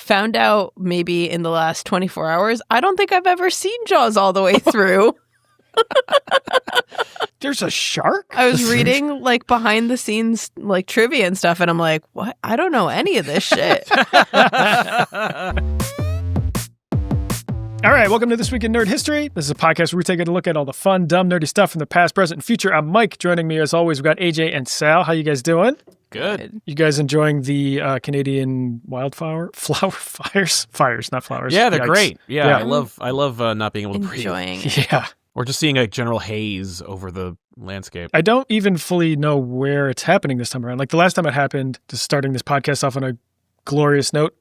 found out maybe in the last 24 hours, I don't think I've ever seen Jaws all the way through. There's a shark? I was reading like behind the scenes like trivia and stuff, and I'm like, what? I don't know any of this shit. All right, welcome to This Week in Nerd History. This is a podcast where we take a look at all the fun, dumb, nerdy stuff from the past, present, and future. I'm Mike. Joining me as always, we've got AJ and Sal. How you guys doing? Good. You guys enjoying the Canadian flower fires? Fires, not flowers. Yeah, they're Yikes. great. Yeah, Yeah. I love not being able to breathe. Enjoying. Yeah. Or just seeing a general haze over the landscape. I don't even fully know where it's happening this time around. Like the last time it happened, just starting this podcast off on a glorious note,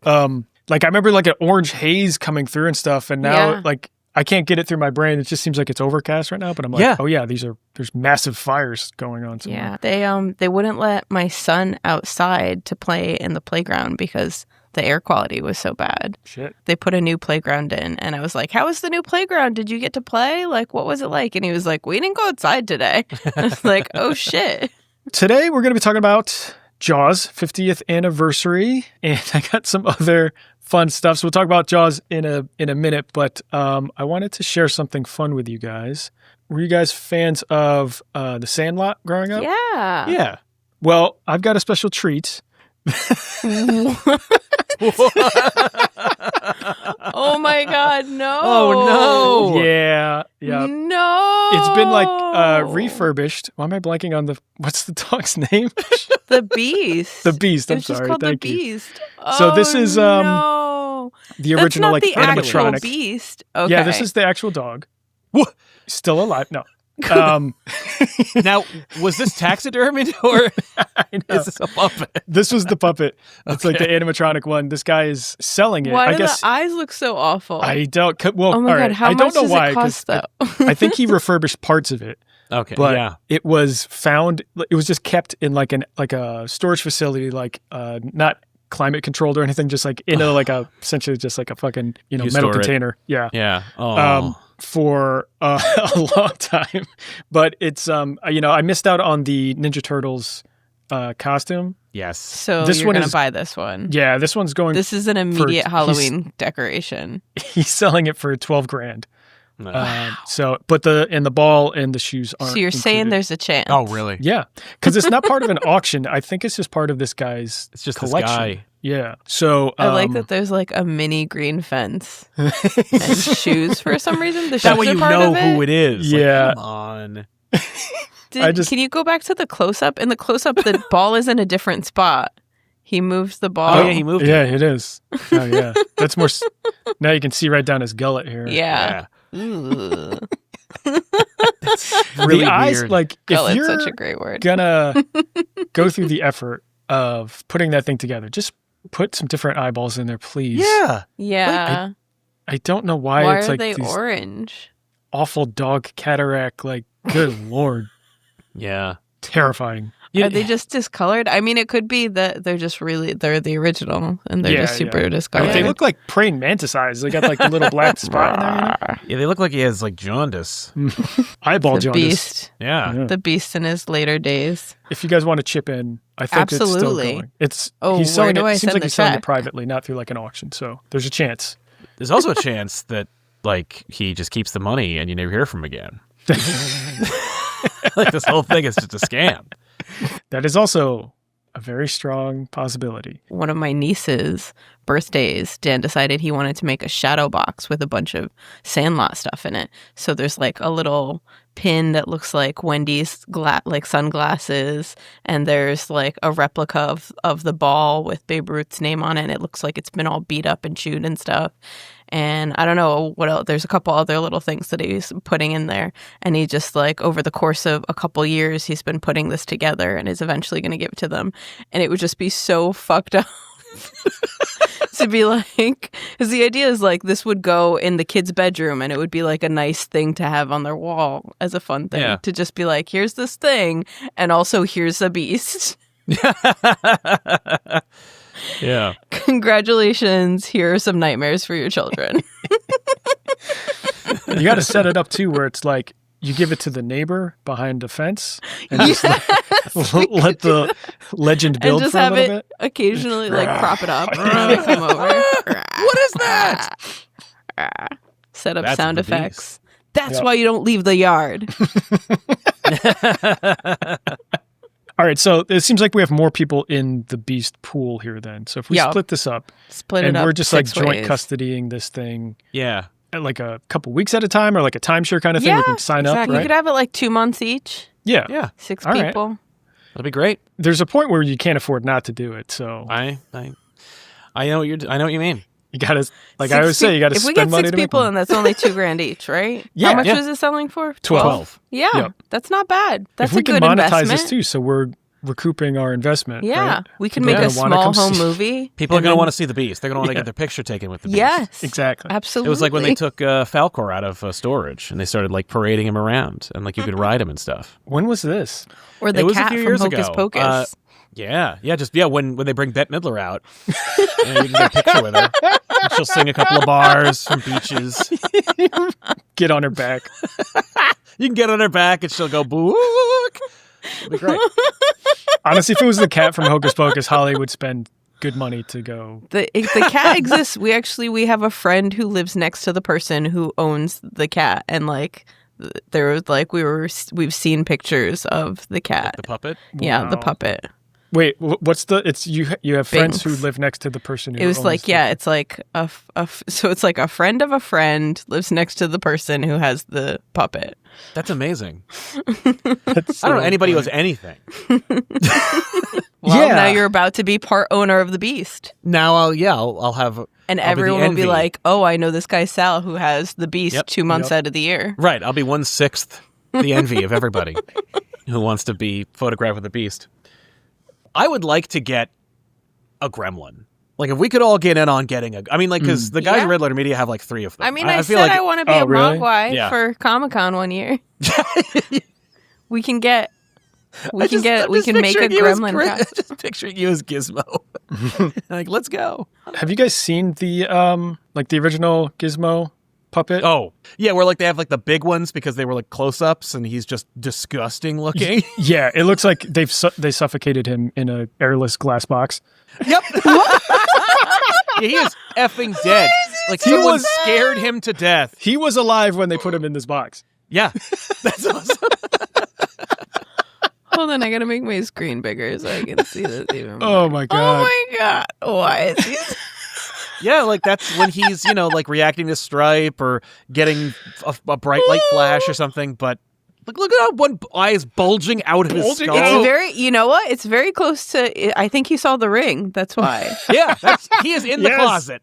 like I remember like an orange haze coming through and stuff, and now like I can't get it through my brain. It just seems like it's overcast right now, but I'm like, oh yeah, there's massive fires going on somewhere. Yeah, they wouldn't let my son outside to play in the playground because the air quality was so bad. Shit. They put a new playground in, and I was like, how was the new playground? Did you get to play? Like, what was it like? And he was like, we didn't go outside today. I was like, oh shit. Today we're going to be talking about Jaws 50th anniversary, and I got some other fun stuff. So we'll talk about Jaws in a minute, but I wanted to share something fun with you guys. Were you guys fans of The Sandlot growing up? Yeah. Yeah. Well, I've got a special treat. Oh my God, no. Oh no. Yeah. No. It's been like refurbished. Why am I blanking on what's the dog's name? The Beast. The Beast. I'm It's just sorry. called Thank the you. Beast. So this is no. the original That's not like the animatronic. actual Beast. Okay. Yeah, this is the actual dog. Still alive. No. Now, was this taxidermied or is this a puppet? This was the puppet. It's like the animatronic one. This guy is selling it. Why I do guess the eyes look so awful? I don't. Well, oh my all God, right. how I don't much know does why. it cost, though? I think he refurbished parts of it. Okay, But it was found. It was just kept in like a storage facility, like not climate controlled or anything. Just like in essentially just like a fucking metal container. Yeah. Yeah. Oh. For a long time, but it's I missed out on the Ninja Turtles costume. Yes. So this you're one going to is- buy this one. Yeah, this one's going. This is an immediate Halloween decoration. He's selling it for $12,000. No. So, but the ball and the shoes aren't. So you're saying included. there's a chance. Oh, really? Yeah, because it's not part of an auction. I think it's just part of this guy's. It's just collection. this guy. Yeah. So I like that there's like a mini green fence and shoes for some reason. The shoes That way are you part know of it? who it is. Yeah. Like, come on. Can you go back to the close-up? In the close-up, the ball is in a different spot. He moved the ball. Oh, yeah, he moved it. Yeah, it is. Oh, yeah. That's more. Now you can see right down his gullet here. Yeah. Really The eyes, weird. like, Gullet's if you're such a great word. gonna go through the effort of putting that thing together, just put some different eyeballs in there, please. Yeah. Yeah. I don't know why, Why it's are like they these orange? awful dog cataract. Like, good lord, Yeah. terrifying. Are they just discolored? I mean, it could be that they're the original and they're just super discolored. They look like praying mantis eyes. They got like the little black spot in there. Yeah, they look like he has like jaundice. Eyeball The jaundice. Beast. Yeah. The Beast in his later days. If you guys want to chip in, I think it's still Absolutely. going. He's where selling do it. I Seems send like the he's selling it check? privately, not through like an auction. So there's a chance. There's also a chance that like he just keeps the money and you never hear from him again. Like this whole thing is just a scam. That is also a very strong possibility. One of my niece's birthdays, Dan decided he wanted to make a shadow box with a bunch of Sandlot stuff in it. So there's like a little pin that looks like Wendy's like sunglasses, and there's like a replica of the ball with Babe Ruth's name on it. And it looks like it's been all beat up and chewed and stuff. And I don't know what else. There's a couple other little things that he's putting in there. And he just like over the course of a couple years, he's been putting this together and is eventually going to give it to them. And it would just be so fucked up to be like, because the idea is like this would go in the kid's bedroom and it would be like a nice thing to have on their wall as a fun thing. Yeah. To just be like, here's this thing. And also here's a beast. Yeah. Congratulations. Here are some nightmares for your children. You got to set it up too, where it's like you give it to the neighbor behind the fence and just let the legend build and just for a have little it bit. occasionally prop it up and have it come over. What is that? Set up That's sound the effects. That's why you don't leave the yard. All right, so it seems like we have more people in the beast pool here then. So if we split this up, and we're just like 6 joint ways. custodying this thing Yeah. at like a couple weeks at a time or like a timeshare kind of thing, we can sign up, You right? could have it like 2 months each. Yeah. 6 All right. people. That'd be great. There's a point where you can't afford not to do it, so I know what you mean. you got to, like I always say, you got to If we spend get money 6 to make people, money. and that's only $2,000 each, right? Yeah. How much Yeah. was it selling for? 12. Yeah, Yep. that's not bad. That's if we a good can monetize investment. this too, so we're recouping our investment. Yeah, right? we can People make are a gonna wanna small come home see- movie. People are and going to then- want to see the beast. They're going to want to get their picture taken with the beast. Yes, Exactly. absolutely. It was like when they took Falcor out of storage and they started like parading him around and like you could ride him and stuff. When was this? or the it was cat a few from years Hocus ago. Pocus. When they bring Bette Midler out, and you can get a picture with her. And she'll sing a couple of bars from beaches. Get on her back. You can get on her back and she'll go book. It'll be great. Honestly, if it was the cat from Hocus Pocus, Holly would spend good money to go. The cat exists. We have a friend who lives next to the person who owns the cat, and like there was like we've seen pictures of the cat. The puppet. Yeah, the Wow. puppet. Wait, what's the? It's you have friends who Binks. live next to the person who It was owns like, the- it's like so it's like a friend of a friend lives next to the person who has the puppet. That's amazing. That's I don't know so anybody who funny. has anything. Well, Yeah. now you're about to be part owner of the beast. Now I'll have And I'll be the everyone will be envy. like, oh, I know this guy Sal who has the beast Yep. 2 months out of the year. right. I'll be 1/6 the envy of everybody who wants to be photographed with the beast. I would like to get a gremlin. Like if we could all get in on getting because the guys Yeah. at Red Letter Media have like 3 of them. I mean, I I feel said like I want to be Oh, a really? Mogwai Yeah. for Comic-Con one year. We can get we can make a gremlin costume. Just picturing you as Gizmo. Like, let's go. Have you guys seen the the original Gizmo puppet? Oh, yeah, where like they have like the big ones because they were like close-ups and he's just disgusting looking. Yeah, it looks like they suffocated him in a airless glass box. Yep. Yeah, he is effing dead. Like someone was- scared him to death. He was alive when they put him in this box. Yeah. That's awesome. Hold on, I gotta make my screen bigger so I can see this even more. Oh my Oh god! my god! Why is he? Yeah, like that's when he's, like reacting to Stripe or getting a bright light flash or something. But look at how one eye is bulging out of his Bulging skull. out. It's very, you know what? It's very close to. I think he saw The Ring. That's why. Yeah, he is in the Yes. closet.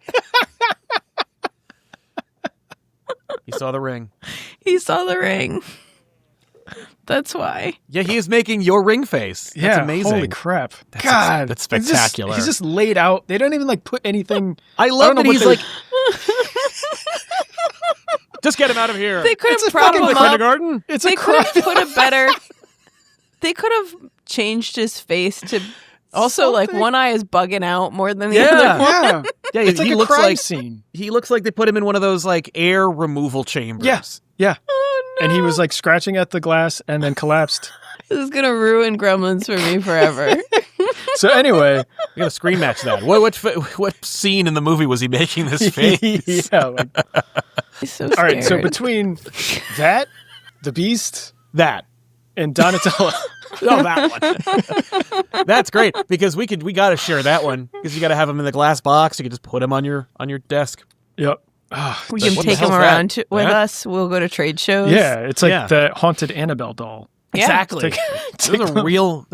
He saw The Ring. He saw The Ring. That's why. Yeah, he is making your ring face. That's Yeah, amazing. holy crap! That's God, that's it's just- spectacular. He's just laid out. They don't even put anything. I I love don't know that what he's they- like, just get him out of here. They could It's have a propped fucking him up. kindergarten. It's They a could crap. have put a better. They could have changed his face to. Also, like Something. one eye is bugging out more than the Yeah. other. Yeah, Yeah, it's like he a looks crime like scene. he looks like they put him in one of those like air removal chambers. Yes, yeah. Oh, no. And he was like scratching at the glass and then collapsed. This is gonna ruin Gremlins for me forever. So anyway, We gotta screen match that. What scene in the movie was he making this face? yeah. Like, He's so all scared. right, so between that, the Beast, That. and Donatello. Oh, that one. That's great because we got to share that one because you got to have him in the glass box. You can just put him on your desk. Yep. Ah, we Like, can what the take him hell's around that? with Yeah. us. We'll go to trade shows. yeah, it's like Yeah. the haunted Annabelle doll. Yeah. Exactly. This is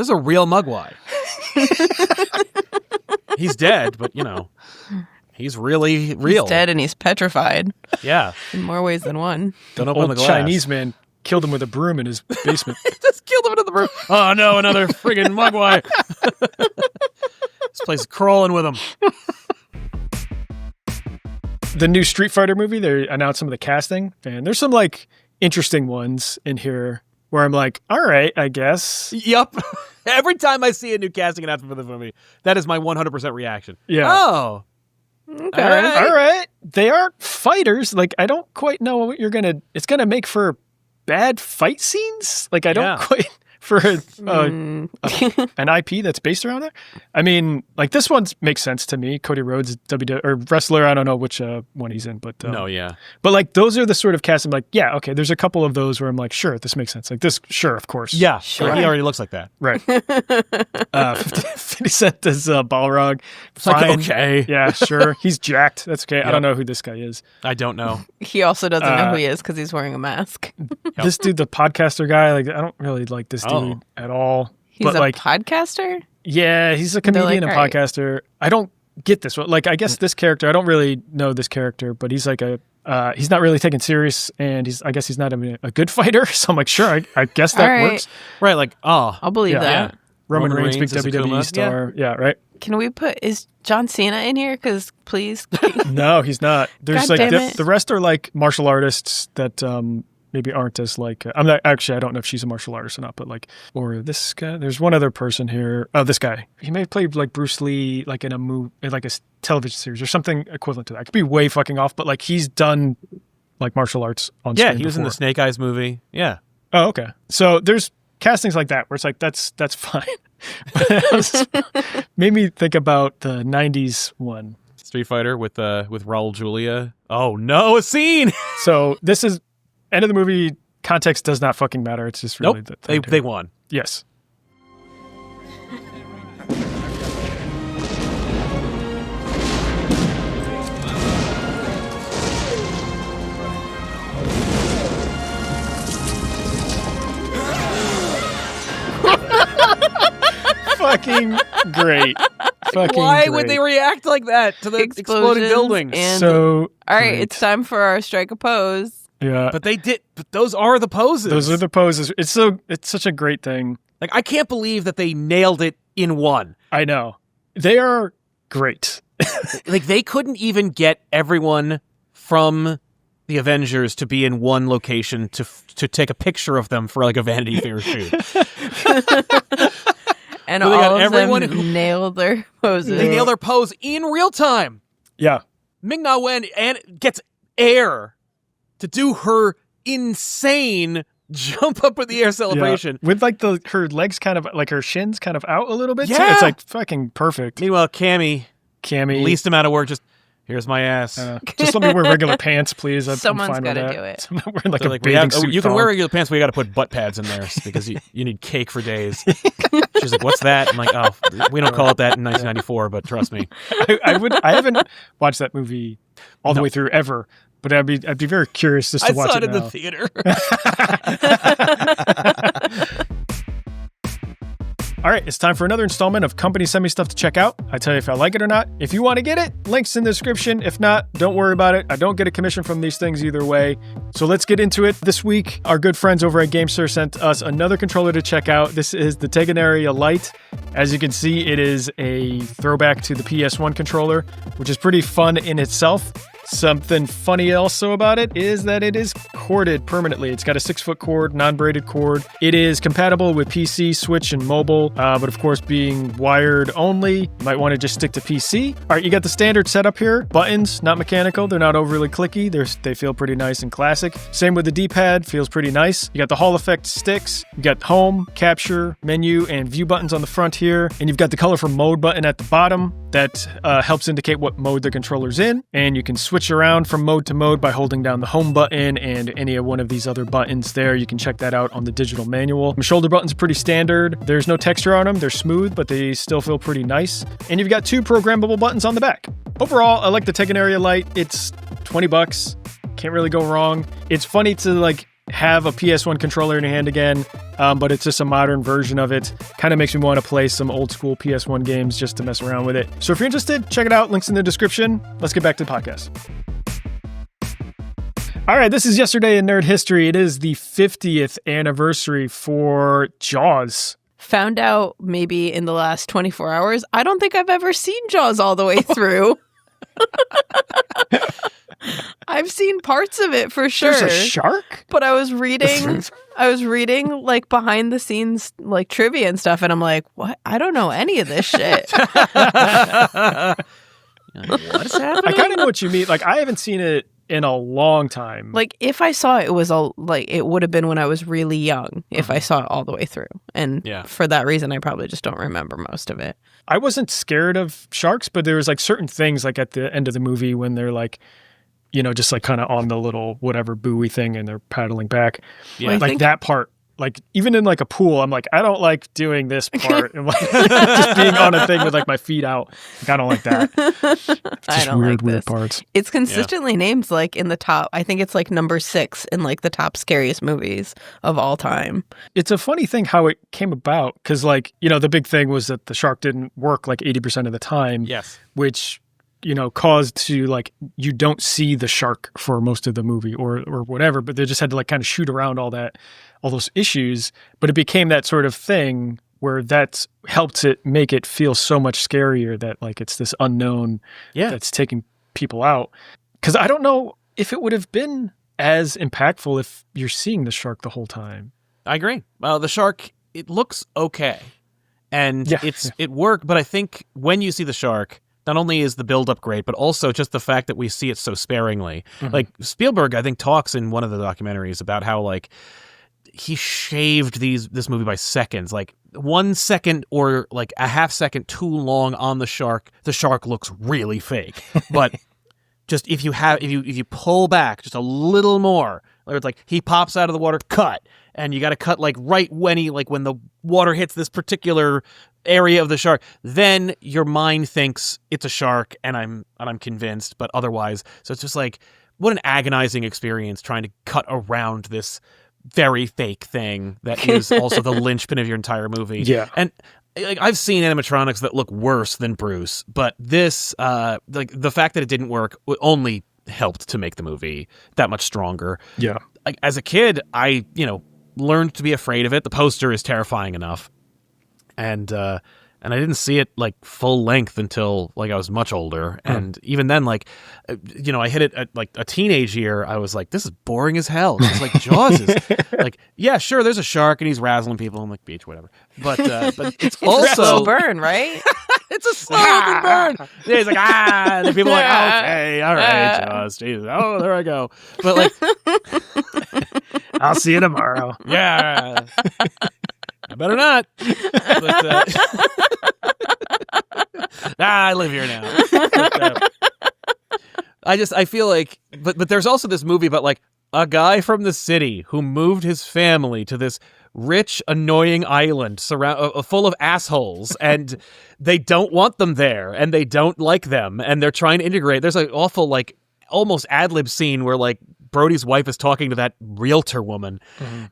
a real Mugwai. He's dead, but he's really real. He's dead and he's petrified Yeah. in more ways than one. Don't open Old the glass. Chinese man killed him with a broom in his basement. Just killed him into the room. Oh no, another friggin' Mugwai. This place is crawling with him. The new Street Fighter movie, they announced some of the casting, and there's some interesting ones in here where I'm like, all right, I guess. Yup. Every time I see a new casting announcement for this movie, that is my 100% reaction. Yeah. Oh. Okay. All right. All right. They are fighters. I don't quite know what it's gonna make for bad fight scenes. Like I don't quite for an IP that's based around it. I mean, like this one makes sense to me. Cody Rhodes, or wrestler. I don't know which one he's in, but but like those are the sort of cast. I'm like, yeah, okay. There's a couple of those where I'm like, sure, this makes sense. Like this, sure, of course, yeah, sure. He already looks like that, right? 50 Cent as Balrog. Fine. Like, okay, yeah, sure. He's jacked. That's okay. Yep. I don't know who this guy is. I don't know. He also doesn't know who he is because he's wearing a mask. This dude, the podcaster guy, like I don't really like this dude at all. He's a like, podcaster? Yeah, he's a comedian and podcaster. I don't get this one. Like, I guess this character, I don't really know this character, but he's like he's not really taken serious, and I guess he's not a good fighter. So I'm like, sure, I guess that works. Right, like, I'll believe that. Yeah. Roman Reigns, big WWE star. Yeah, right. Can we is John Cena in here? Because please. No, he's not. There's God like the rest are like martial artists that maybe aren't as like I don't know if she's a martial artist or not, but like, or this guy, there's one other person here. Oh, this guy, he may have played like Bruce Lee, like in a movie, like a television series or something equivalent to that. I could be way fucking off, but like he's done like martial arts on screen. Yeah, he was in the Snake Eyes movie. Yeah. Oh, okay. So there's castings like that where it's like that's fine. Made me think about the 90s one. Street Fighter with Raul Julia. Oh no, a scene. So this is end of the movie. Context does not fucking matter. It's just really they won. Yes. Fucking great. Why would they react like that to the exploding buildings? All right, it's time for our strike a pose. Yeah. But those are the poses. Those are the poses. It's such a great thing. Like, I can't believe that they nailed it in one. I know. They are great. Like, they couldn't even get everyone from the Avengers to be in one location to take a picture of them for like a Vanity Fair shoot. And all of everyone them who nailed their poses. They nail their pose in real time. Yeah. Ming-Na Wen gets air to do her insane jump up in the air celebration. Yeah. With like her legs kind of, like her shins kind of out a little bit. Yeah. So it's like fucking perfect. Meanwhile, Cammy, least amount of work, just, here's my ass. Just let me wear regular pants, please. Someone's got to do it. I'm not wearing like a bathing suit. You can wear regular pants, but we got to put butt pads in there because you need cake for days. She's like, what's that? I'm like, oh, we don't call it that in 1994, but trust me. I haven't watched that movie all the way through ever, but I'd be very curious just to watch it now. I saw it in the theater. All right, it's time for another installment of Company Send Me Stuff to check out. I tell you if I like it or not. If you want to get it, links in the description. If not, don't worry about it. I don't get a commission from these things either way. So let's get into it. This week, our good friends over at Gamesir sent us another controller to check out. This is the Tegenaria Lite. As you can see, it is a throwback to the PS1 controller, which is pretty fun in itself. Something funny also about it is that it is corded permanently. It's got a 6-foot cord, non-braided cord. It is compatible with PC, Switch, and mobile, but of course being wired only, you might want to just stick to PC. All right, you got the standard setup here. Buttons, not mechanical. They're not overly clicky. They feel pretty nice and classic. Same with the D-pad, feels pretty nice. You got the Hall effect sticks. You got home, capture, menu, and view buttons on the front here. And you've got the colorful mode button at the bottom that helps indicate what mode the controller's in. And you can switch around from mode to mode by holding down the home button and any one of these other buttons there. You can check that out on the digital manual. The shoulder buttons are pretty standard. There's no texture on them. They're smooth, but they still feel pretty nice. And you've got 2 programmable buttons on the back. Overall, I like the Tegenaria Lite. It's $20. Can't really go wrong. It's funny to like have a PS1 controller in your hand again, but it's just a modern version of it. Kind of makes me want to play some old school PS1 games just to mess around with it. So if you're interested, check it out. Links in the description. Let's get back to the podcast. All right, this is Yesterday in Nerd History. It is the 50th anniversary for Jaws. Found out maybe in the last 24 hours. I don't think I've ever seen Jaws all the way through. I've seen parts of it for sure. There's a shark? But I was reading like behind the scenes like trivia and stuff, and I'm like, what? I don't know any of this shit. What is happening? I kind of know what you mean. Like, I haven't seen it in a long time. Like, if I saw it, it was it would have been when I was really young if I saw it all the way through. And for that reason, I probably just don't remember most of it. I wasn't scared of sharks, but there was like certain things like at the end of the movie when they're like, you know, just like kind of on the little whatever buoy thing and they're paddling back. Yeah. Like that part. Like, even in like a pool, I'm like, I don't like doing this part. And like, just being on a thing with like my feet out. Like, I don't like that. I don't like weird this. Parts. It's consistently named like in the top. I think it's like number 6 in like the top scariest movies of all time. It's a funny thing how it came about. Because like, you know, the big thing was that the shark didn't work like 80% of the time. Yes. Which, you know, caused to like, you don't see the shark for most of the movie or whatever. But they just had to like kind of shoot around all those issues, but it became that sort of thing where that helped it make it feel so much scarier that like it's this unknown that's taking people out. Because I don't know if it would have been as impactful if you're seeing the shark the whole time. I agree. The shark, it looks okay, and it worked. But I think when you see the shark, not only is the buildup great, but also just the fact that we see it so sparingly. Mm-hmm. Like Spielberg, I think, talks in one of the documentaries about how like he shaved this movie by seconds, like 1 second or like a half second too long on the shark looks really fake. But just if you pull back just a little more, where it's like he pops out of the water, cut, and you got to cut like right when when the water hits this particular area of the shark, then your mind thinks it's a shark, and I'm convinced, but otherwise. So it's just like, what an agonizing experience trying to cut around this very fake thing that is also the linchpin of your entire movie. Yeah. And like, I've seen animatronics that look worse than Bruce, but this, like the fact that it didn't work only helped to make the movie that much stronger. Yeah. Like, as a kid, I, learned to be afraid of it. The poster is terrifying enough. And I didn't see it like full length until like I was much older. And even then, like, I hit it at like a teenage year. I was like, this is boring as hell. It's like Jaws is like, yeah, sure, there's a shark and he's razzling people on like beach, whatever. But it's also slow burn, right? It's a slow burn. Yeah, he's like, and the people are like, okay, all right, Jaws, Jesus. Oh, there I go. But like, I'll see you tomorrow. Yeah. I better not. But, I live here now. But, I feel like, but there's also this movie about like a guy from the city who moved his family to this rich, annoying island full of assholes, and they don't want them there, and they don't like them, and they're trying to integrate. There's an awful like almost ad-lib scene where like Brody's wife is talking to that realtor woman,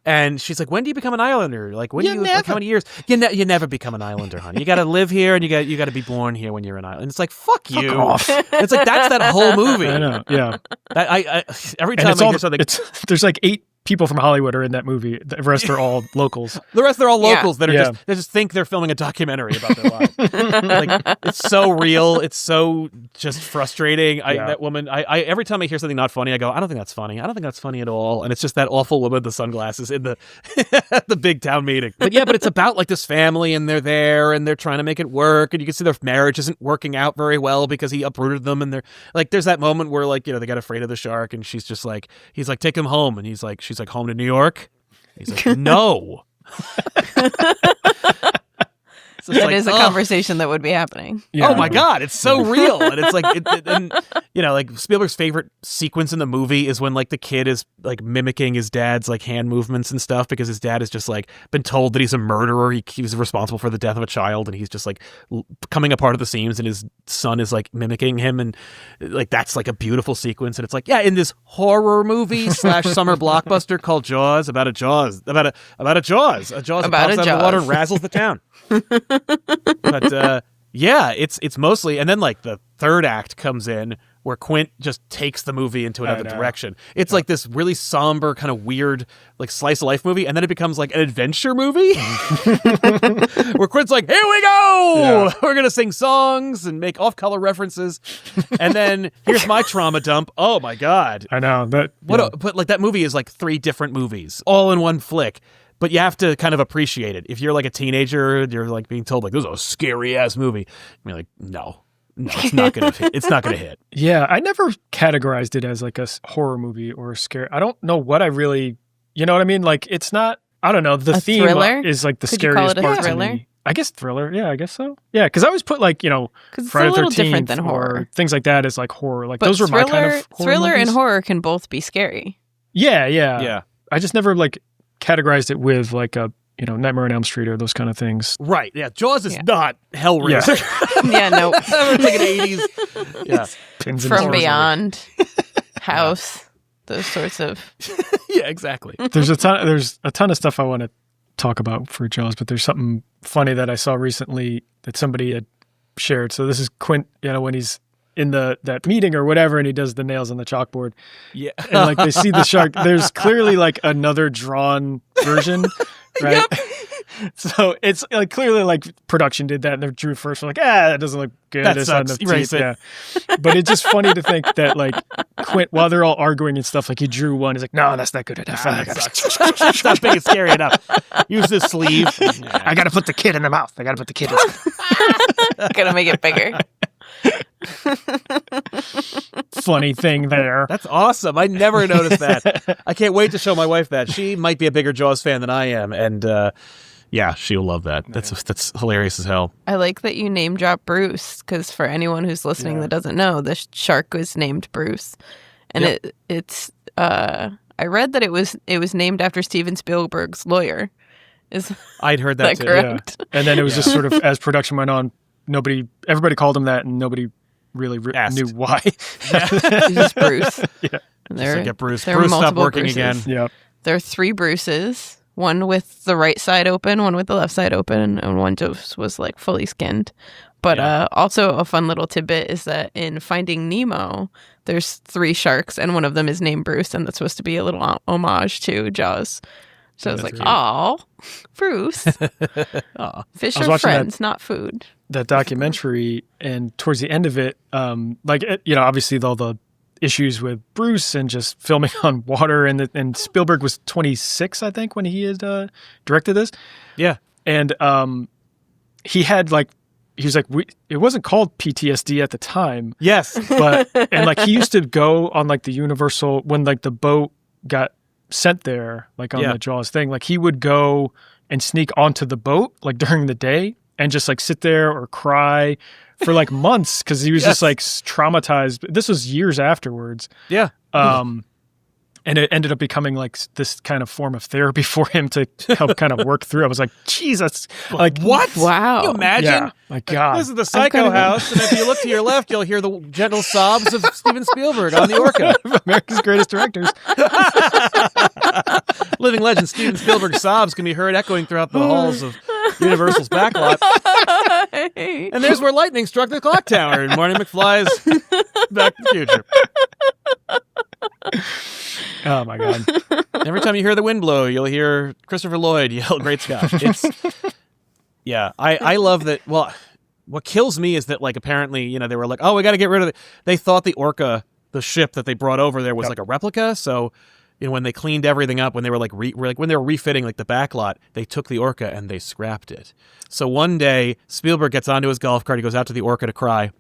and she's like, when do you become an islander? Like, when do you, like, how many years? You never become an islander, honey. You got to live here, and you got to be born here when you're an islander. And it's like, fuck you. Off. It's like, that's that whole movie. I know, yeah. I every time I hear something... There's like 8 people from Hollywood are in that movie. The rest are all locals. The rest are all locals that are they just think they're filming a documentary about their life. Like, it's so real. It's so just frustrating. That woman, I every time I hear something not funny, I go, I don't think that's funny. I don't think that's funny at all. And it's just that awful woman with the sunglasses in the at the big town meeting. But it's about like this family, and they're there, and they're trying to make it work, and you can see their marriage isn't working out very well because he uprooted them, and they're like, there's that moment where like, they got afraid of the shark, and he's like, take him home, and she's like, home to New York? He's like, no. That is a conversation that would be happening. Yeah. Oh my God, it's so real. And it's like, like Spielberg's favorite sequence in the movie is when like the kid is like mimicking his dad's like hand movements and stuff, because his dad has just like been told that he's a murderer. He was responsible for the death of a child, and he's just like coming apart at the seams, and his son is like mimicking him, and like that's like a beautiful sequence. And it's like, in this horror movie / summer blockbuster called Jaws, about a Jaws that pops out of the water and razzles the town. But it's mostly, and then like the third act comes in where Quint just takes the movie into another direction. It's like this really somber, kind of weird, like slice of life movie, and then it becomes like an adventure movie where Quint's like, here we go! We're gonna sing songs and make off-color references, and then here's my trauma dump. Oh my God. I know. But like that movie is like 3 different movies, all in one flick. But you have to kind of appreciate it. If you're like a teenager, you're like being told like, this is a scary ass movie. You're like, no, no, it's not gonna hit. It's not gonna hit. Yeah, I never categorized it as like a horror movie or a scare. I don't know what I really, you know what I mean? Like it's not. I don't know. The A theme thriller? is like the Could you scariest call it a part to thriller? me. I guess thriller. Yeah, I guess so. Yeah, because I always put like Because it's Friday a little 13th different than or horror. things like that as like horror. Like But those are my kind of horror thriller and movies. horror can both be scary. Yeah. Yeah. I just never like categorized it with like a Nightmare on Elm Street or those kind of things. Right. Yeah. Jaws is not Hellraiser. Yeah, no. It's like an 80s. Yeah. Pins and From needles. Beyond, House, those sorts of. Yeah. Exactly. There's a ton of stuff I want to talk about for Jaws, but there's something funny that I saw recently that somebody had shared. So this is Quint, when he's in that meeting or whatever, and he does the nails on the chalkboard. Yeah. And like they see the shark. There's clearly like another drawn version, right? Yep. So it's like clearly like production did that and they drew first. We're like, that doesn't look good. That It's not sucks. enough Erase teeth. it. Yeah. But it's just funny to think that like Quint, while they're all arguing and stuff, like he drew one. He's like, no, that's not good enough. It's not big and scary enough. Use this sleeve. I got to put the kid in the mouth. I got to put the kid in. Gonna make it bigger. Funny thing there. That's awesome. I never noticed that. I can't wait to show my wife that. She might be a bigger Jaws fan than I am, and yeah, she'll love that. That's hilarious as hell. I like that you name drop Bruce, because for anyone who's listening that doesn't know, the shark was named Bruce, and it's. I read that it was named after Steven Spielberg's lawyer. Is I'd heard that that too. correct? Yeah. And then it was just sort of as production went on, everybody called him that, and nobody really Asked. knew why. It's just Bruce. Yeah. And Just like, get Bruce. there are Bruce stopped multiple working Bruces. again. Yeah. There are 3 Bruces, one with the right side open, one with the left side open, and one just was like fully skinned. But also a fun little tidbit is that in Finding Nemo, there's 3 sharks, and one of them is named Bruce, and that's supposed to be a little homage to Jaws. So I was like, "Oh, Bruce, fish are friends, not food." That documentary, and towards the end of it, obviously all the issues with Bruce and just filming on water, and Spielberg was 26, I think, when he had directed this. Yeah. And he was like, it wasn't called PTSD at the time. Yes. But, and like he used to go on like the Universal, when like the boat got sent there, like on the Jaws thing, like he would go and sneak onto the boat like during the day and just like sit there or cry for like months because he was just like traumatized. This was years afterwards. Yeah. And it ended up becoming like this kind of form of therapy for him to help kind of work through. I was like, Jesus, like What? Wow. Can you imagine? Yeah, my God. This is the Psycho House, and if you look to your left, you'll hear the gentle sobs of Steven Spielberg on the Orca. America's greatest directors. Living legend Steven Spielberg's sobs can be heard echoing throughout the halls of Universal's backlot. And there's where lightning struck the clock tower in Marty McFly's Back to the Future. Oh my God. Every time you hear the wind blow, you'll hear Christopher Lloyd yell, "Great Scott!" I love that. Well, what kills me is that like apparently they were like, oh, we got to get rid of it. They thought the Orca, the ship that they brought over there, was like a replica. So when they cleaned everything up, when they were like when they were refitting like the backlot, they took the Orca and they scrapped it. So one day Spielberg gets onto his golf cart, he goes out to the Orca to cry,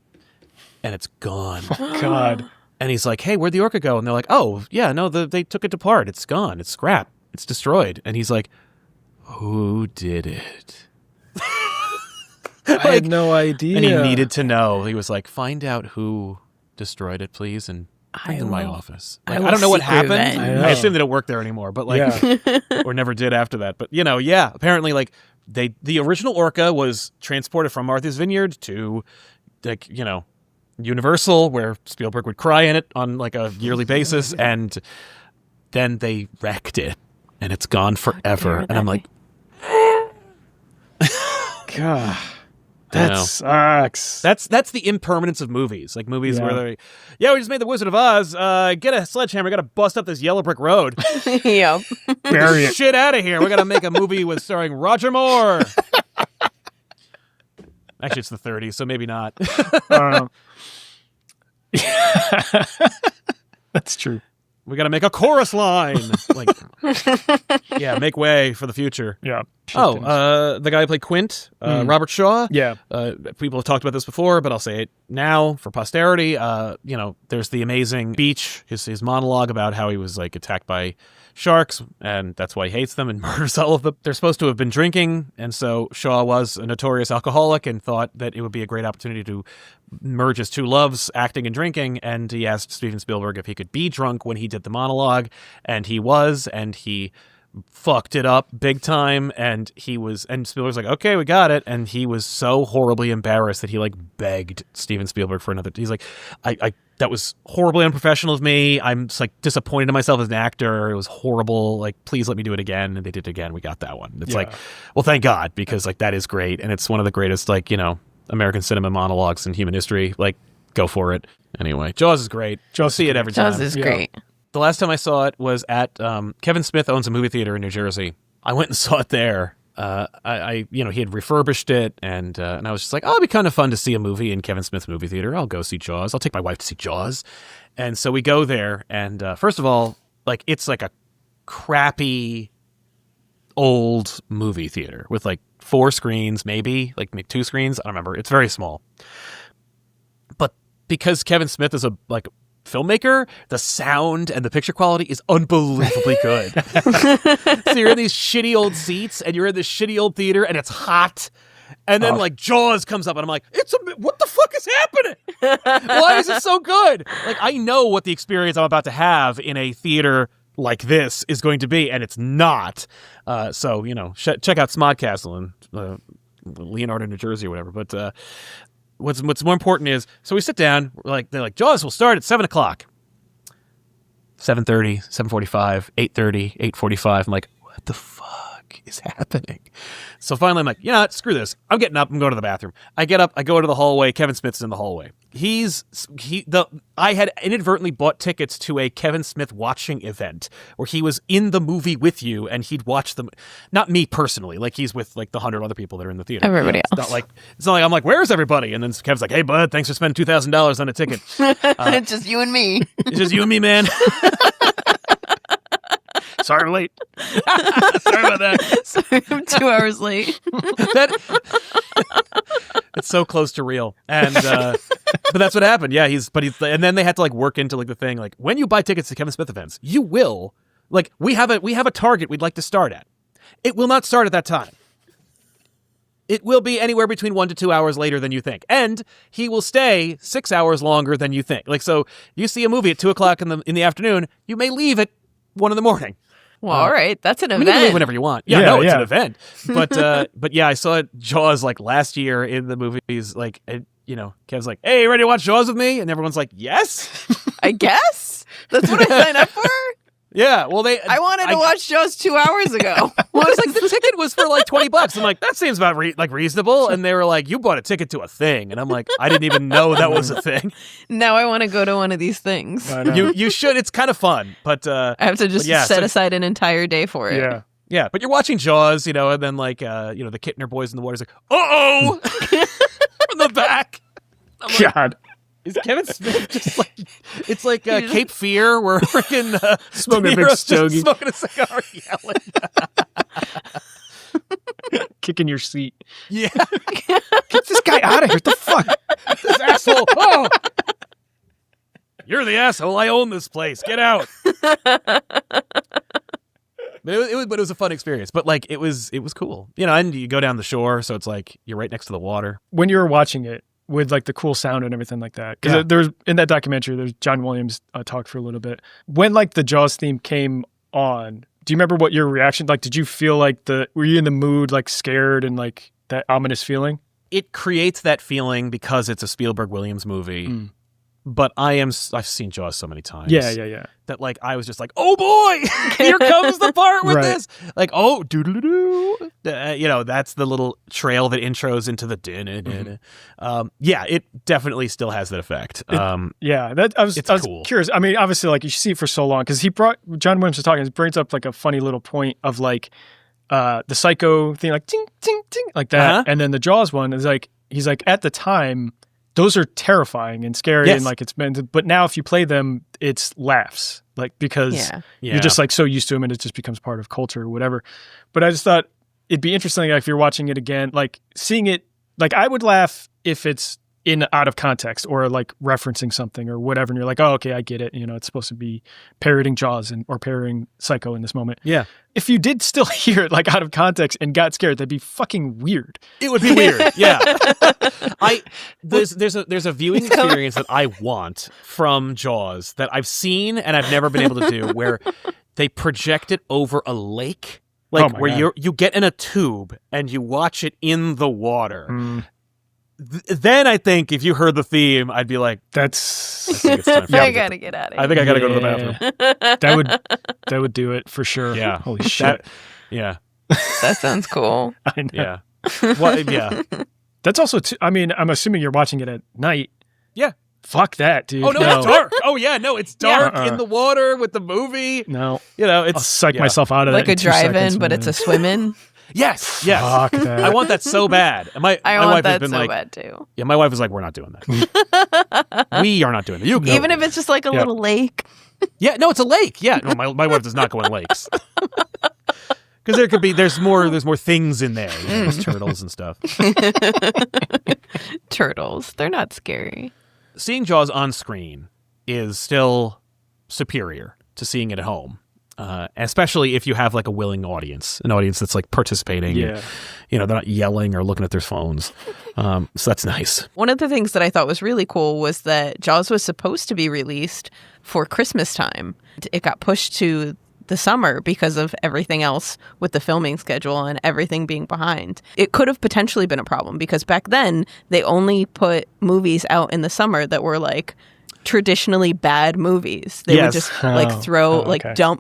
and it's gone. Oh God. And he's like, "Hey, where'd the Orca go?" And they're like, "Oh, yeah, no, they took it apart. It's gone. It's scrap. It's destroyed." And he's like, "Who did it?" I had no idea. And he needed to know. He was like, "Find out who destroyed it, please, and come to my office." Like, I don't know what happened. I assume they don't work there anymore, but like, or never did after that. But apparently, like the original Orca was transported from Martha's Vineyard to, like, Universal, where Spielberg would cry in it on like a yearly basis, and then they wrecked it, and it's gone forever. And I'm like, God, that sucks. That's the impermanence of movies, like movies where they're, we just made The Wizard of Oz. Get a sledgehammer, got to bust up this yellow brick road. Yep. Bury it. Shit out of here. We got to make a movie with starring Roger Moore. Actually, it's the 30s, so maybe not. That's true. We got to make a chorus line. Like, make way for the future. Yeah. The guy who played Quint, Robert Shaw. Yeah. People have talked about this before, but I'll say it now for posterity. There's the amazing Beach, his monologue about how he was like attacked by sharks, and that's why he hates them and murders all of them. They're supposed to have been drinking, and so Shaw was a notorious alcoholic and thought that it would be a great opportunity to merge his two loves, acting and drinking, and he asked Steven Spielberg if he could be drunk when he did the monologue, and he was, and he fucked it up big time, and Spielberg's like, okay, we got it, and he was so horribly embarrassed that he like begged Steven Spielberg for another. He's like, I that was horribly unprofessional of me. I'm just, like, disappointed in myself as an actor. It was horrible. Like, please let me do it again. And they did it again. We got that one. It's like, well, thank God, because like that is great, and it's one of the greatest American cinema monologues in human history. Like, go for it. Anyway, Jaws is great. See it every time. Jaws is great. The last time I saw it was at Kevin Smith owns a movie theater in New Jersey. I went and saw it there. He had refurbished it, and I was just like, oh, it'd be kind of fun to see a movie in Kevin Smith's movie theater. I'll go see Jaws. I'll take my wife to see Jaws. And so we go there, and first of all, like, it's like a crappy old movie theater with like 4 screens, maybe 2 screens. I don't remember. It's very small. But because Kevin Smith is a filmmaker, the sound and the picture quality is unbelievably good. So you're in these shitty old seats, and you're in this shitty old theater, and it's hot. And then like Jaws comes up, and I'm like, what the fuck is happening? Why is it so good? Like, I know what the experience I'm about to have in a theater like this is going to be, and it's not. So check out Smodcastle in Leonardo, New Jersey, or whatever. But what's more important is, so we sit down. They're like, Jaws will start at 7:00, 7:30, 7:45, 8:30, 8:45. I'm like, what the fuck is happening? So finally, I'm like, screw this. I'm getting up. I'm going to the bathroom. I get up. I go to the hallway. Kevin Smith's in the hallway. I had inadvertently bought tickets to a Kevin Smith watching event where he was in the movie with you, and he'd watch them. Not me personally. Like, he's with like the 100 other people that are in the theater. Everybody else. It's not like I'm like, where's everybody? And then Kevin's like, hey bud, thanks for spending $2,000 on a ticket. It's just you and me. It's just you and me, man. Sorry I'm late. Sorry about that. Sorry, I'm 2 hours late. It's so close to real. And but that's what happened. Yeah, and then they had to like work into like the thing, like, when you buy tickets to Kevin Smith events, you will, like, we have a target we'd like to start at. It will not start at that time. It will be anywhere between 1 to 2 hours later than you think. And he will stay 6 hours longer than you think. Like, so you see a movie at 2:00 in the afternoon, you may leave at 1 a.m. Well, all right, that's an event. You can leave whenever you want. It's an event. But yeah, I saw Jaws like last year in the movies. Like, Kev's like, "Hey, you ready to watch Jaws with me?" And everyone's like, "Yes." I guess that's what I signed up for. Yeah, well, I wanted to watch Jaws 2 hours ago. Well, it's like the ticket was for like $20. I'm like, that seems about reasonable. And they were like, you bought a ticket to a thing, and I'm like, I didn't even know that was a thing. Now I want to go to one of these things. You should. It's kind of fun, but I have to just set aside an entire day for it. Yeah. Yeah, but you're watching Jaws, and then like the Kittner boys in the water's like, uh-oh, from the back. I'm God. Is Kevin Smith just like, it's like Cape Fear, where freaking smoking a big stogie, smoking a cigar, yelling, kicking your seat. Yeah, get this guy out of here! What the fuck? This asshole! Oh, you're the asshole. I own this place. Get out. But it was a fun experience. But like it was cool, And you go down the shore, so it's like you're right next to the water. When you were watching it, with like the cool sound and everything like that. Because there's in that documentary, there's John Williams talk for a little bit. When like the Jaws theme came on, do you remember what your reaction, like, did you feel like were you in the mood, like scared and like that ominous feeling? It creates that feeling because it's a Spielberg Williams movie. But I've seen Jaws so many times. Yeah. That like I was just like, oh boy, here comes the part with this. Like, oh, doo-doo-doo-doo. That's the little trail that intros into the din. Yeah, it definitely still has that effect. I was cool. Curious. I mean, obviously, like you see it for so long because John Williams was talking. He brings up like a funny little point of like the Psycho thing, like ting ting ting, like that, and then the Jaws one is like he's like at the time. Those are terrifying and scary, and like it's meant to, but now if you play them, it's laughs, like because you're just like so used to them, and it just becomes part of culture or whatever. But I just thought it'd be interesting if you're watching it again, like seeing it, like I would laugh if it's out of context or like referencing something or whatever. And you're like, oh, okay, I get it. You know, it's supposed to be parroting Jaws or parroting Psycho in this moment. Yeah. If you did still hear it like out of context and got scared, that'd be fucking weird. It would be weird. Yeah. There's a viewing experience that I want from Jaws that I've seen and I've never been able to do, where they project it over a lake, like where you get in a tube and you watch it in the water. Then I think if you heard the theme, I'd be like, I gotta get out of here. I think I gotta go to the bathroom. That would do it for sure. Yeah. Holy shit. That sounds cool. I know. Yeah. Well, yeah. That's also, I mean, I'm assuming you're watching it at night. Yeah. Fuck that, dude. Oh, no, it's dark. Oh, yeah, no, it's dark in the water with the movie. No. You know, I'll psych myself out of like that. Like a drive-in, but it's a swim-in. Yes. Fuck that. I want that so bad. My want wife that has been so like, bad too. Yeah, my wife is like, we're not doing that. We are not doing that. Even if it's just like a little lake. Yeah, no, it's a lake. Yeah, no, my wife does not go in lakes. Because there's more things in there. You know, there's turtles and stuff. Turtles, they're not scary. Seeing Jaws on screen is still superior to seeing it at home. Especially if you have like a willing audience, an audience that's like participating. Yeah. You know, they're not yelling or looking at their phones. So that's nice. One of the things that I thought was really cool was that Jaws was supposed to be released for Christmas time. It got pushed to the summer because of everything else with the filming schedule and everything being behind. It could have potentially been a problem because back then they only put movies out in the summer that were like traditionally bad movies. They would just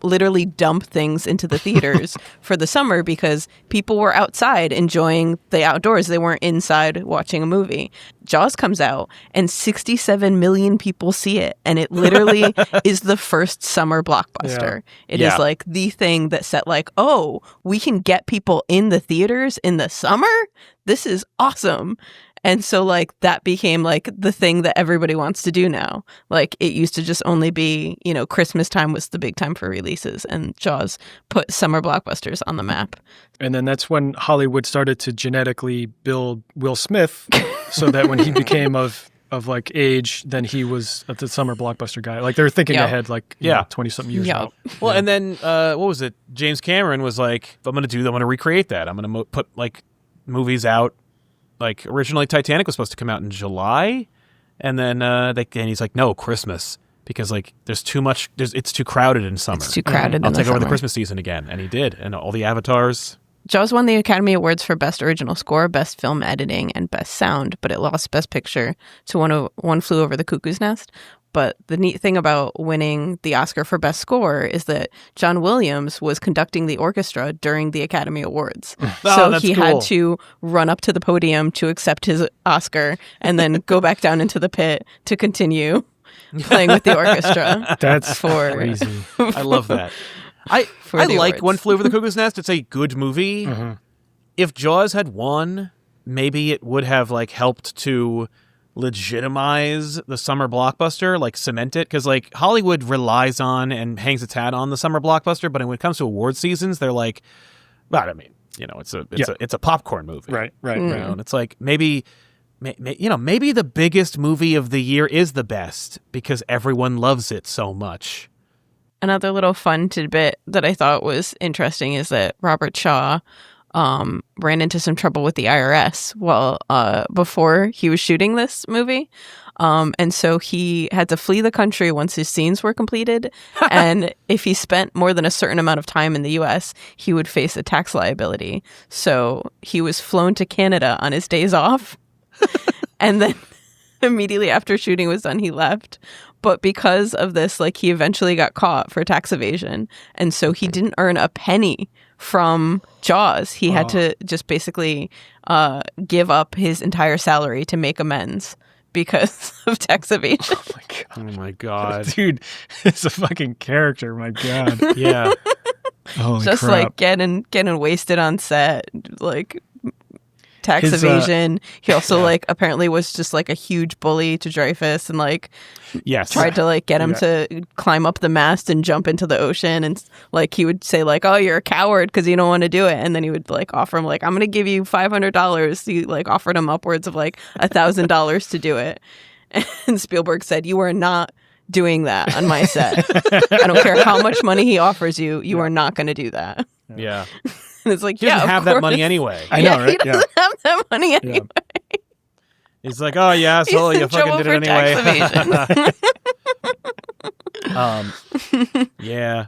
literally dump things into the theaters for the summer because people were outside enjoying the outdoors. They weren't inside watching a movie. Jaws comes out and 67 million people see it. And it literally is the first summer blockbuster. Yeah. It is like the thing that said like, oh, we can get people in the theaters in the summer? This is awesome. And so, like, that became, like, the thing that everybody wants to do now. Like, it used to just only be, you know, Christmas time was the big time for releases, and Jaws put summer blockbusters on the map. And then that's when Hollywood started to genetically build Will Smith so that when he became of like, age, then he was the summer blockbuster guy. Like, they were thinking ahead, like, 20-something years out. Well, and then, what was it? James Cameron was like, I'm going to recreate that. I'm going to put, like, movies out. Like, originally Titanic was supposed to come out in July, and then he's like, no, Christmas, because, like, there's too much, it's too crowded in summer. It's too crowded I'll in take the over summer. the Christmas season again, and he did, and all the avatars. Jaws won the Academy Awards for Best Original Score, Best Film Editing, and Best Sound, but it lost Best Picture to One Flew Over the Cuckoo's Nest. But the neat thing about winning the Oscar for Best Score is that John Williams was conducting the orchestra during the Academy Awards. So he had to run up to the podium to accept his Oscar and then go back down into the pit to continue playing with the orchestra. That's crazy. I love that. I like awards. One Flew Over the Cuckoo's Nest. It's a good movie. Mm-hmm. If Jaws had won, maybe it would have like helped to legitimize the summer blockbuster, like cement it, because like Hollywood relies on and hangs its hat on the summer blockbuster, but when it comes to award seasons, they're like, well, I mean, you know, it's a popcorn movie, right. You know, and it's like maybe the biggest movie of the year is the best because everyone loves it so much. Another little fun tidbit that I thought was interesting is that Robert Shaw ran into some trouble with the IRS before he was shooting this movie. And so he had to flee the country once his scenes were completed. And if he spent more than a certain amount of time in the U.S., he would face a tax liability. So he was flown to Canada on his days off. And then immediately after shooting was done, he left. But because of this, like, he eventually got caught for tax evasion. And so he didn't earn a penny from Jaws. He had to just basically give up his entire salary to make amends because of tax evasion. Oh my god. Dude, it's a fucking character, my god. Yeah. Holy just crap. like getting wasted on set, like tax evasion. He also like apparently was just like a huge bully to Dreyfus and like tried to like get him to climb up the mast and jump into the ocean, and like he would say like, oh, you're a coward because you don't want to do it, and then he would like offer him like, I'm gonna give you $500. He like offered him upwards of like $1,000 to do it, and Spielberg said, you are not doing that on my set. I don't care how much money he offers you, you are not going to do that. Yeah. And it's like, he doesn't have that money anyway. I know, right? He doesn't have that money anyway. He's like, oh yeah, so you fucking did it anyway. Yeah.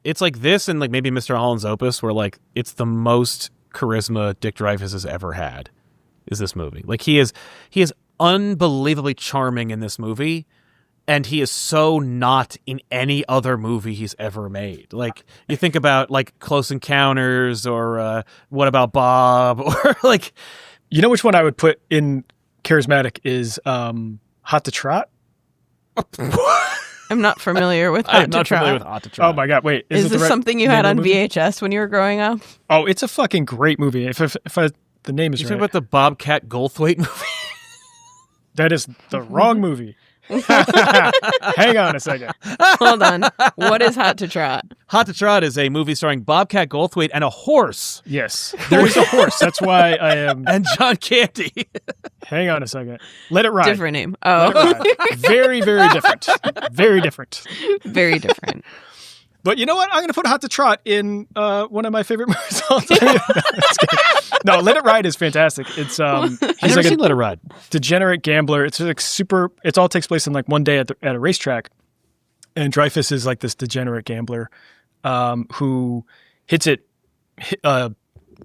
It's like this and like maybe Mr. Holland's Opus, where like it's the most charisma Dick Dreyfus has ever had, is this movie. Like he is unbelievably charming in this movie, and he is so not in any other movie he's ever made. Like you think about like Close Encounters or What About Bob, or like, you know which one I would put in charismatic is Hot to Trot. I'm not familiar with Hot to Trot. Oh my god, wait. Is this something you had on VHS when you were growing up? Oh, it's a fucking great movie. If the name is right. You talking about the Bobcat Goldthwait movie? That is the wrong movie. Hang on a second. Hold on. What is Hot to Trot? Hot to Trot is a movie starring Bobcat Goldthwait and a horse. Yes, there is a horse. That's why I am. And John Candy. Hang on a second. Let It Ride. Different name. Oh. Very, very different. Very different. Very different. But you know what? I'm going to put Hot to Trot in one of my favorite movies of all time. No, Let It Ride is fantastic. It's I've never seen Let It Ride. Degenerate gambler. It's like super. It all takes place in like one day at a racetrack, and Dreyfus is like this degenerate gambler who hits it,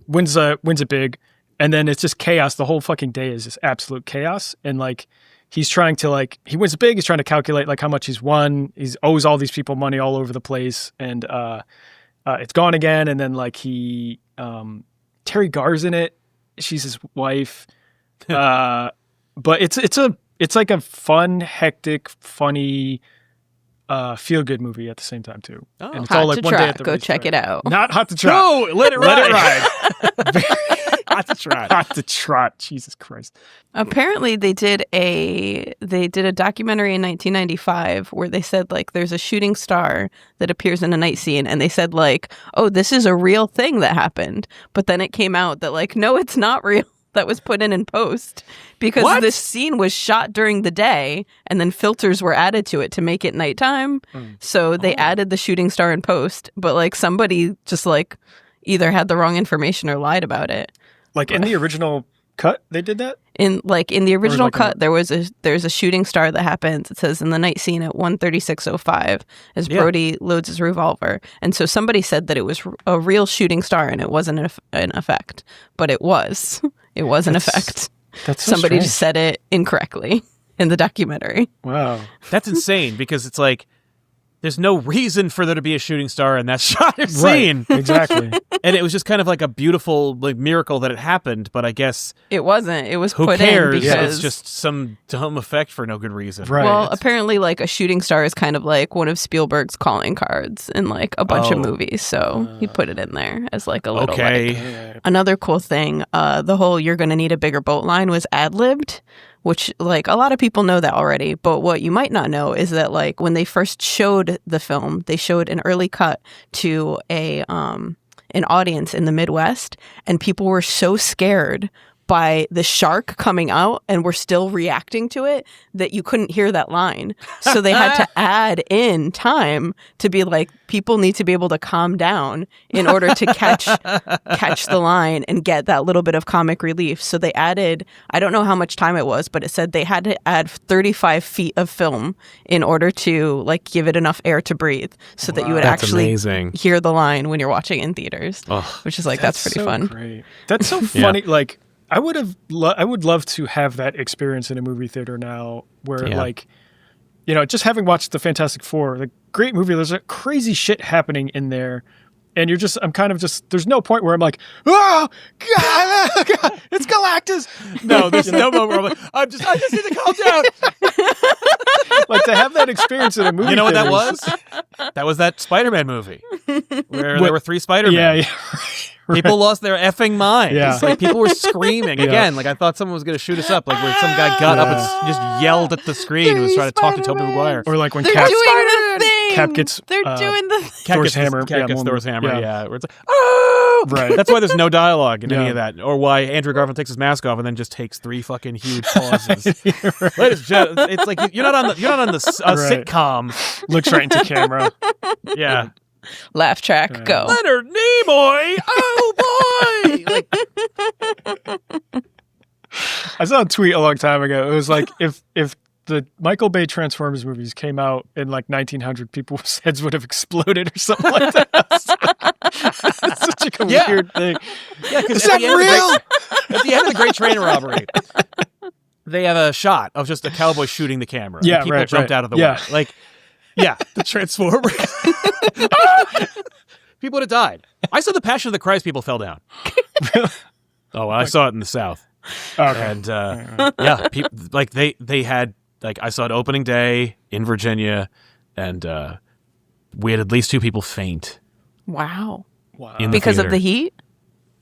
wins it big, and then it's just chaos. The whole fucking day is just absolute chaos, and like. He's trying to like, he wins big. He's trying to calculate like how much he's won. He owes all these people money all over the place, and it's gone again. And then like Terry Garr's in it. She's his wife. But it's like a fun, hectic, funny, feel good movie at the same time too. Oh. And it's Hot all like to one Trot. day at the Go racetrack. check it out. Not Hot to Trot. No, Let It Ride. Hot to Trot. Hot to Trot. Jesus Christ. Apparently they did a documentary in 1995 where they said like there's a shooting star that appears in a night scene, and they said like, oh, this is a real thing that happened. But then it came out that like, no, it's not real. That was put in post because this scene was shot during the day and then filters were added to it to make it nighttime. So they added the shooting star in post, but like somebody just like either had the wrong information or lied about it. Like in the original cut, they did that? In the original cut, there's a shooting star that happens. It says in the night scene at 1:36:05 as Brody loads his revolver. And so somebody said that it was a real shooting star and it wasn't an effect, but it was. It was an effect. That's so somebody strange. just said it incorrectly in the documentary. Wow. That's insane because it's like there's no reason for there to be a shooting star in that shot or scene. Right, exactly. And it was just kind of like a beautiful like miracle that it happened, but I guess it wasn't. It was who put cares? in because It's just some dumb effect for no good reason. Right. Well, apparently like a shooting star is kind of like one of Spielberg's calling cards in like a bunch of movies. So he put it in there as like a little like, another cool thing. The whole "you're going to need a bigger boat" line was ad-libbed, which like a lot of people know that already. But what you might not know is that like when they first showed the film, they showed an early cut to an audience in the Midwest, and people were so scared by the shark coming out and were still reacting to it that you couldn't hear that line. So they had to add in time to be like, people need to be able to calm down in order to catch the line and get that little bit of comic relief. So they added, I don't know how much time it was, but it said they had to add 35 feet of film in order to like give it enough air to breathe so that you would actually hear the line when you're watching in theaters, which is like, that's pretty fun. Great. That's so funny. Like, I would love to have that experience in a movie theater now where like, you know, just having watched the Fantastic Four, the great movie, there's a crazy shit happening in there. And I'm kind of just, there's no point where I'm like, oh, God, it's Galactus. No, there's no moment where I'm like, I just need to calm down. Like to have that experience in a movie. You know what that theaters- was? That was that Spider-Man movie where there were 3 Spider-Men. Yeah. People lost their effing minds. Yeah. Like people were screaming again. Like I thought someone was going to shoot us up. Like where some guy got up and just yelled at the screen and was trying to talk to Tobey Maguire. Or like when They're Cap doing the thing. Cap gets They're doing the thing. Cat Thor's gets hammer. Cat gets Yeah, Thor's hammer. yeah. Yeah, where it's like, oh, Right. That's why there's no dialogue in any Yeah. of that, or why Andrew Garfield takes his mask off and then just takes 3 fucking huge pauses. It's like you're not on the Right. sitcom. looks right into camera. Yeah, laugh track. Yeah. Go. Leonard Nimoy. Oh boy! Like, I saw a tweet a long time ago. It was like if the Michael Bay Transformers movies came out in like 1900, people's heads would have exploded or something like that. It's such a Yeah. weird thing. yeah, because Is that real? At the end of the Great Train Robbery, they have a shot of just a cowboy shooting the camera. Yeah, and people right, jumped right. out of the Yeah. way. Like, yeah, the Transformer. People would have died. I saw the Passion of the Christ. People fell down. Oh, well, I saw it in the South. Okay. And yeah, people, like they had, like, I saw it opening day in Virginia, and we had at least 2 people faint Wow. Wow. in the Because of theater. the heat?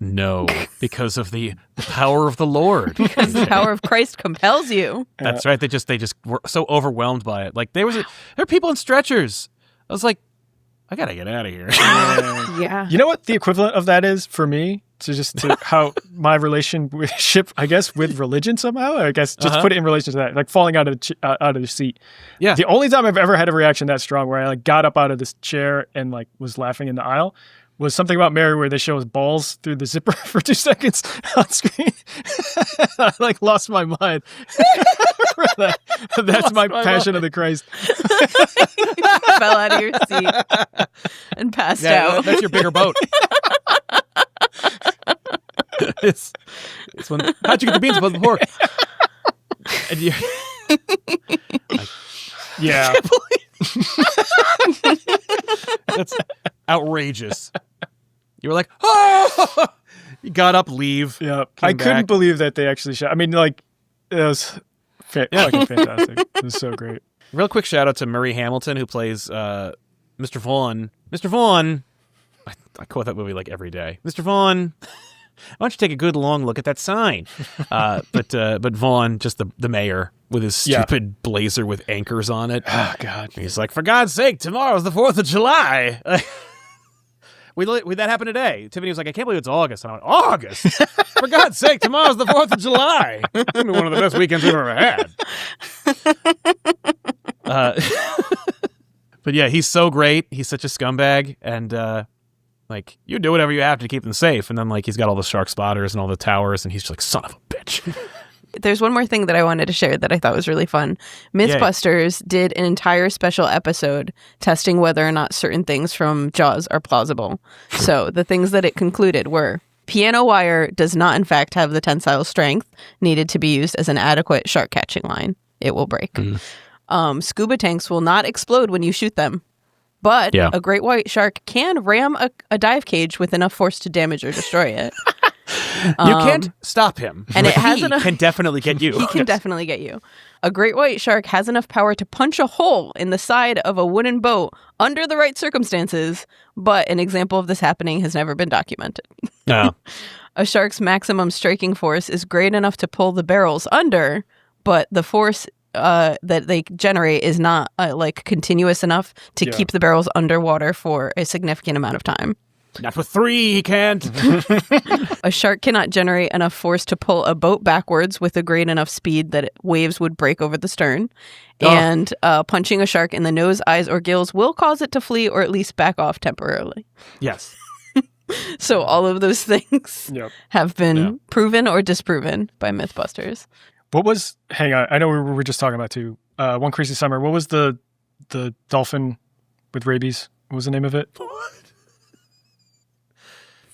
No, because of the power of the Lord. Because the power of Christ compels you. That's right. They just were so overwhelmed by it. Like there were people in stretchers. I was like, I gotta get out of here. Yeah. You know what the equivalent of that is for me? To how my relationship, I guess, with religion somehow. I guess just put it in relation to that, like falling out of the seat. Yeah. The only time I've ever had a reaction that strong where I like got up out of this chair and like was laughing in the aisle was something about Mary where they show his balls through the zipper for 2 seconds on screen. I like lost my mind. That's my Passion of the Christ. Fell out of your seat and passed Yeah, out. that's your bigger boat. it's when how'd you get the beans above the pork? And you, Yeah. that's outrageous. You were like, oh! You got up, leave. Yeah. Came I couldn't back. believe that they actually shot. I mean, like, it was fucking fantastic. It was so great. Real quick shout out to Murray Hamilton, who plays Mr. Vaughn. Mr. Vaughn, I quote that movie like every day. Mr. Vaughn, why don't you take a good long look at that sign? But Vaughn, just the mayor with his stupid blazer with anchors on it. Oh, God. He's like, for God's sake, tomorrow's the 4th of July. That happened today. Tiffany was like, I can't believe it's August. And I went, August? For God's sake, tomorrow's the 4th of July. It's gonna be one of the best weekends we've ever had. But yeah, he's so great. He's such a scumbag. And like, you do whatever you have to keep them safe. And then like he's got all the shark spotters and all the towers. And he's just like, son of a bitch. There's one more thing that I wanted to share that I thought was really fun. Mythbusters did an entire special episode testing whether or not certain things from Jaws are plausible. So the things that it concluded were piano wire does not, in fact, have the tensile strength needed to be used as an adequate shark catching line. It will break. Scuba tanks will not explode when you shoot them. But a great white shark can ram a dive cage with enough force to damage or destroy it. You can't stop him. And but it has he enough- can definitely get you. He can definitely get you. A great white shark has enough power to punch a hole in the side of a wooden boat under the right circumstances, but an example of this happening has never been documented. No. A shark's maximum striking force is great enough to pull the barrels under, but the force that they generate is not like continuous enough to keep the barrels underwater for a significant amount of time. Not with 3, he can't. A shark cannot generate enough force to pull a boat backwards with a great enough speed that waves would break over the stern. And punching a shark in the nose, eyes, or gills will cause it to flee or at least back off temporarily. Yes. So all of those things have been proven or disproven by Mythbusters. What was, hang on, I know we were just talking about too, One Crazy Summer. What was the dolphin with rabies? What was the name of it? What?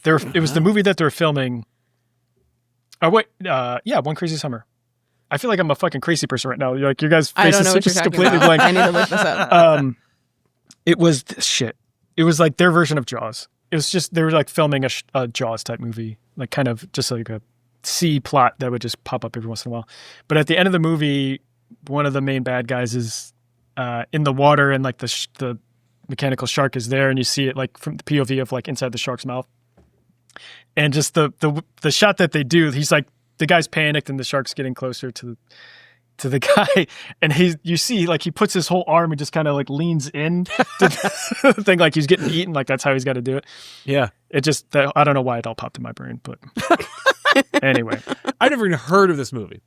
It was the movie that they're filming. Oh, wait. One Crazy Summer. I feel like I'm a fucking crazy person right now. Like, your guys' I don't faces know are what you're just talking completely about. blank. I need to look this up. It was shit. It was like their version of Jaws. it was just, they were like filming a Jaws type movie, like kind of just like a C plot that would just pop up every once in a while. But at the end of the movie, one of the main bad guys is in the water, and like the mechanical shark is there, and you see it like from the POV of like inside the shark's mouth. And just the shot that they do, he's like, the guy's panicked and the shark's getting closer to the guy, and you see like he puts his whole arm and just kind of like leans in to the thing, like he's getting eaten, like that's how he's got to do it. Yeah. It just, I don't know why it all popped in my brain, but anyway. I'd never even heard of this movie.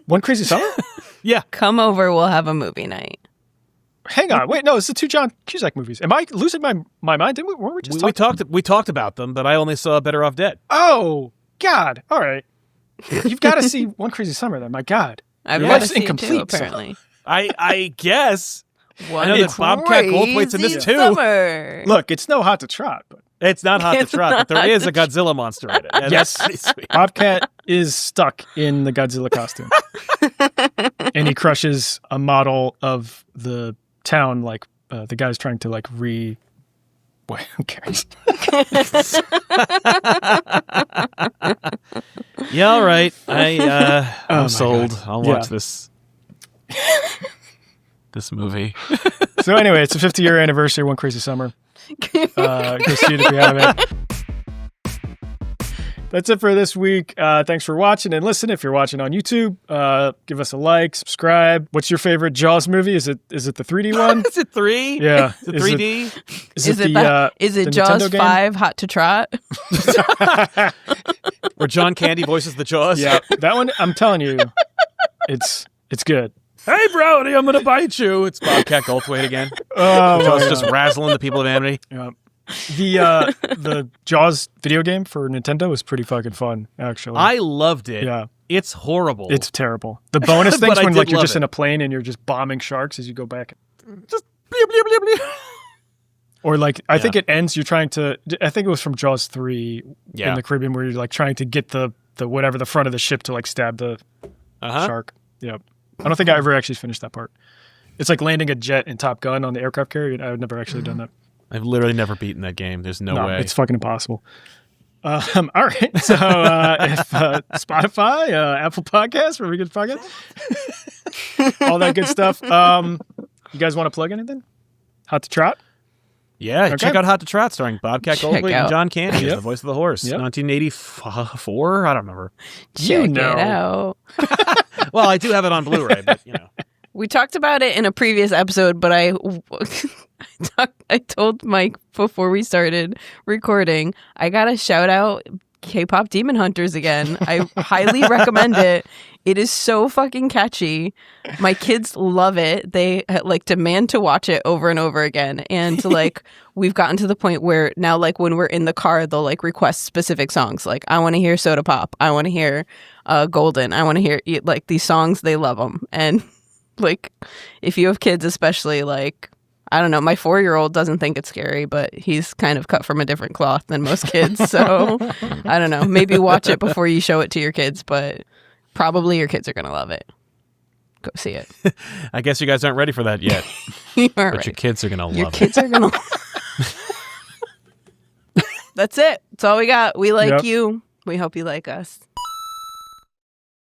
One Crazy Summer? Yeah. Come over, we'll have a movie night. Hang on, wait, no, it's the two John Cusack movies. Am I losing my mind? Weren't we just we talked about them, but I only saw Better Off Dead. Oh, God. All right. You've got to see One Crazy Summer then. My God. I've Your got to life's see it incomplete, too, so- apparently. I guess. One I know that Bobcat Goldthwait's in this Crazy too. Summer. Look, it's no Hot to Trot, but It's not hot to It's trot, but not there is hot a Godzilla monster in it. And Yes. That's pretty sweet. Bobcat is stuck in the Godzilla costume. And he crushes a model of the town, like the guy's trying to like Boy, who cares? Yeah, all right. I'm my sold. God. I'll watch this movie. So anyway, it's a 50-year anniversary of One Crazy Summer. Go see it if you haven't. That's it for this week. Thanks for watching and listening. If you're watching on YouTube, give us a like, subscribe. What's your favorite Jaws movie? Is it the 3D one? Is it 3? Yeah. Is it 3D? Is it the Jaws Nintendo game? 5 Hot to Trot? Where John Candy voices the Jaws? Yeah, that one, I'm telling you, it's good. Hey, Brody, I'm going to bite you. It's Bobcat Goldthwait again. Oh, Jaws just razzling the people of Amity. yeah. The Jaws video game for Nintendo was pretty fucking fun, actually. I loved it. Yeah. It's horrible. It's terrible. The bonus things But I when did like you're love just it. in a plane and you're just bombing sharks as you go back. just bleep, bleep, bleep, bleep. Or like, I think Yeah. it ends, you're trying to, I think it was from Jaws 3 Yeah. in the Caribbean where you're like trying to get the whatever, the front of the ship to like stab the shark. Yep. I don't think I ever actually finished that part. It's like landing a jet in Top Gun on the aircraft carrier. I've never actually done that. I've literally never beaten that game. There's no way. It's fucking impossible. All right. So if Spotify, Apple Podcasts, where we get podcasts, all that good stuff. You guys want to plug anything? Hot to Trot? Yeah, Okay. check out Hot to Trot starring Bobcat Check Goldthwait and out. John Candy as Yep. the voice of the horse. Yep. 1984? I don't remember. Check know. it out. Well, I do have it on Blu-ray, but you know. We talked about it in a previous episode, but I told Mike before we started recording, I got to shout out K-pop Demon Hunters again. I highly recommend it. It is so fucking catchy. My kids love it. They like demand to watch it over and over again. And like we've gotten to the point where now like when we're in the car, they'll like request specific songs. Like I want to hear Soda Pop. I want to hear Golden. I want to hear like these songs. They love them. And like if you have kids, especially like, I don't know, my 4-year-old doesn't think it's scary, but he's kind of cut from a different cloth than most kids. So I don't know, maybe watch it before you show it to your kids, but probably your kids are going to love it. Go see it. I guess you guys aren't ready for that yet. You are But right. your kids are going to love Your it. kids are going to That's it. That's all we got. We like Yep. you. We hope you like us.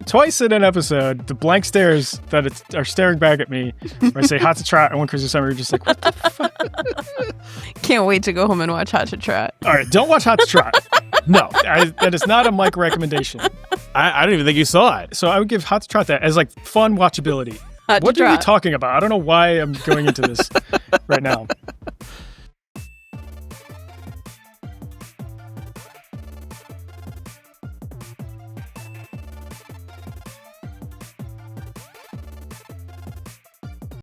Twice in an episode, the blank stares that are staring back at me, where I say Hot to Trot and One Crazy Summer, you're just like, what the fuck? Can't wait to go home and watch Hot to Trot. All right, don't watch Hot to Trot. No, that is not a Mike recommendation. I don't even think you saw it. So I would give Hot to Trot that as like fun watchability. Hot to What are we Trot. talking about? I don't know why I'm going into this right now.